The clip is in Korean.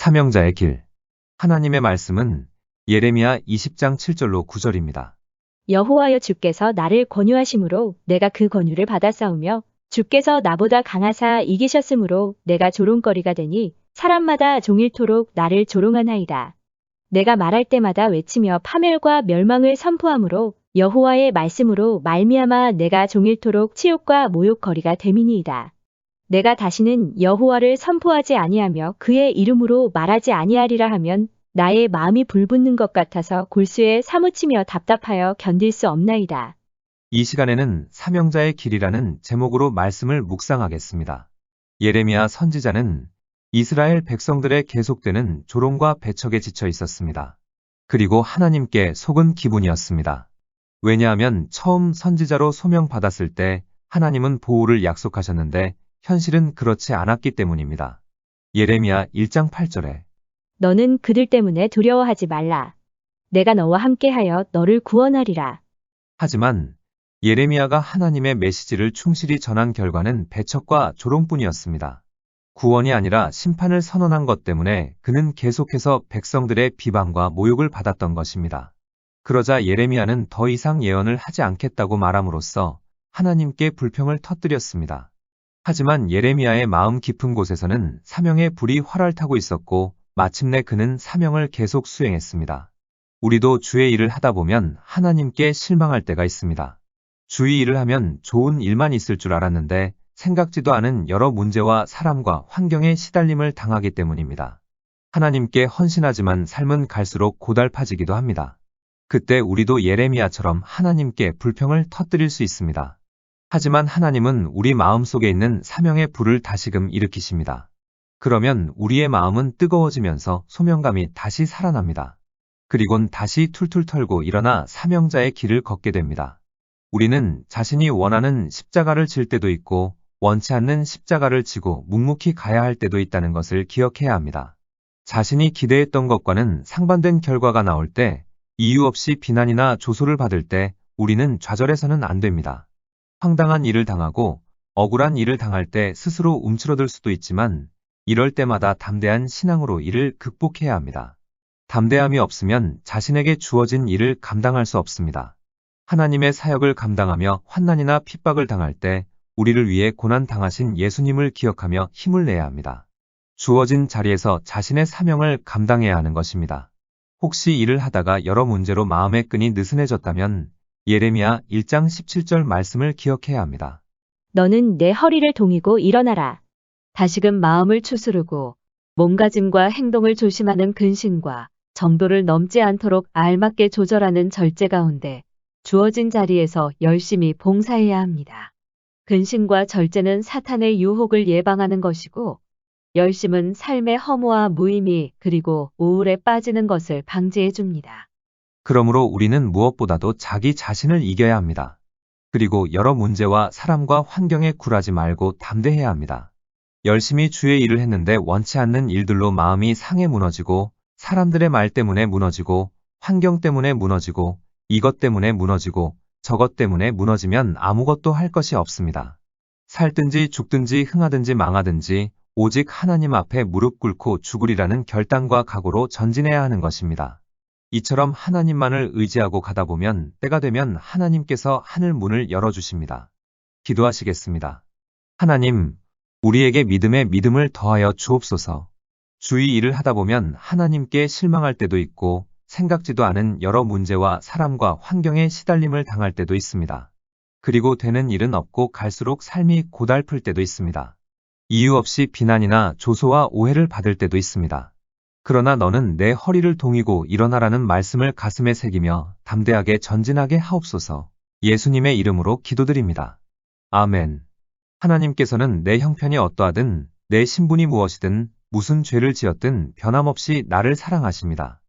사명자의 길. 하나님의 말씀은 예레미야 20장 7절로 9절입니다. 여호와여 주께서 나를 권유하심으로 내가 그 권유를 받았사오며 주께서 나보다 강하사 이기셨으므로 내가 조롱거리가 되니 사람마다 종일토록 나를 조롱하나이다. 내가 말할 때마다 외치며 파멸과 멸망을 선포함으로 여호와의 말씀으로 말미암아 내가 종일토록 치욕과 모욕거리가 됨이니이다. 내가 다시는 여호와를 선포하지 아니하며 그의 이름으로 말하지 아니하리라 하면 나의 마음이 불붙는 것 같아서 골수에 사무치며 답답하여 견딜 수 없나이다. 이 시간에는 사명자의 길이라는 제목으로 말씀을 묵상하겠습니다. 예레미야 선지자는 이스라엘 백성들의 계속되는 조롱과 배척에 지쳐 있었습니다. 그리고 하나님께 속은 기분이었습니다. 왜냐하면 처음 선지자로 소명받았을 때 하나님은 보호를 약속하셨는데 현실은 그렇지 않았기 때문입니다. 예레미야 1장 8절에 너는 그들 때문에 두려워하지 말라. 내가 너와 함께하여 너를 구원하리라. 하지만 예레미야가 하나님의 메시지를 충실히 전한 결과는 배척과 조롱뿐이었습니다. 구원이 아니라 심판을 선언한 것 때문에 그는 계속해서 백성들의 비방과 모욕을 받았던 것입니다. 그러자 예레미야는 더 이상 예언을 하지 않겠다고 말함으로써 하나님께 불평을 터뜨렸습니다. 하지만 예레미야의 마음 깊은 곳에서는 사명의 불이 활활 타고 있었고 마침내 그는 사명을 계속 수행했습니다. 우리도 주의 일을 하다 보면 하나님께 실망할 때가 있습니다. 주의 일을 하면 좋은 일만 있을 줄 알았는데 생각지도 않은 여러 문제와 사람과 환경에 시달림을 당하기 때문입니다. 하나님께 헌신하지만 삶은 갈수록 고달파지기도 합니다. 그때 우리도 예레미야처럼 하나님께 불평을 터뜨릴 수 있습니다. 하지만 하나님은 우리 마음속에 있는 사명의 불을 다시금 일으키십니다. 그러면 우리의 마음은 뜨거워지면서 소명감이 다시 살아납니다. 그리곤 다시 툴툴 털고 일어나 사명자의 길을 걷게 됩니다. 우리는 자신이 원하는 십자가를 질 때도 있고 원치 않는 십자가를 지고 묵묵히 가야 할 때도 있다는 것을 기억해야 합니다. 자신이 기대했던 것과는 상반된 결과가 나올 때, 이유 없이 비난이나 조소를 받을 때 우리는 좌절해서는 안 됩니다. 황당한 일을 당하고 억울한 일을 당할 때 스스로 움츠러들 수도 있지만 이럴 때마다 담대한 신앙으로 이를 극복해야 합니다. 담대함이 없으면 자신에게 주어진 일을 감당할 수 없습니다. 하나님의 사역을 감당하며 환난이나 핍박을 당할 때 우리를 위해 고난 당하신 예수님을 기억하며 힘을 내야 합니다. 주어진 자리에서 자신의 사명을 감당해야 하는 것입니다. 혹시 일을 하다가 여러 문제로 마음의 끈이 느슨해졌다면 예레미야 1장 17절 말씀을 기억해야 합니다. 너는 내 허리를 동이고 일어나라. 다시금 마음을 추스르고 몸가짐과 행동을 조심하는 근심과 정도를 넘지 않도록 알맞게 조절하는 절제 가운데 주어진 자리에서 열심히 봉사해야 합니다. 근심과 절제는 사탄의 유혹을 예방하는 것이고 열심은 삶의 허무와 무의미 그리고 우울에 빠지는 것을 방지해 줍니다. 그러므로 우리는 무엇보다도 자기 자신을 이겨야 합니다. 그리고 여러 문제와 사람과 환경에 굴하지 말고 담대해야 합니다. 열심히 주의 일을 했는데 원치 않는 일들로 마음이 상해 무너지고 사람들의 말 때문에 무너지고 환경 때문에 무너지고 이것 때문에 무너지고 저것 때문에 무너지면 아무것도 할 것이 없습니다. 살든지 죽든지 흥하든지 망하든지 오직 하나님 앞에 무릎 꿇고 죽으리라는 결단과 각오로 전진해야 하는 것입니다. 이처럼 하나님만을 의지하고 가다 보면 때가 되면 하나님께서 하늘 문을 열어주십니다. 기도하시겠습니다. 하나님, 우리에게 믿음에 믿음을 더하여 주옵소서. 주의 일을 하다 보면 하나님께 실망할 때도 있고 생각지도 않은 여러 문제와 사람과 환경에 시달림을 당할 때도 있습니다. 그리고 되는 일은 없고 갈수록 삶이 고달플 때도 있습니다. 이유 없이 비난이나 조소와 오해를 받을 때도 있습니다. 그러나 너는 내 허리를 동이고 일어나라는 말씀을 가슴에 새기며 담대하게 전진하게 하옵소서. 예수님의 이름으로 기도드립니다. 아멘. 하나님께서는 내 형편이 어떠하든 내 신분이 무엇이든 무슨 죄를 지었든 변함없이 나를 사랑하십니다.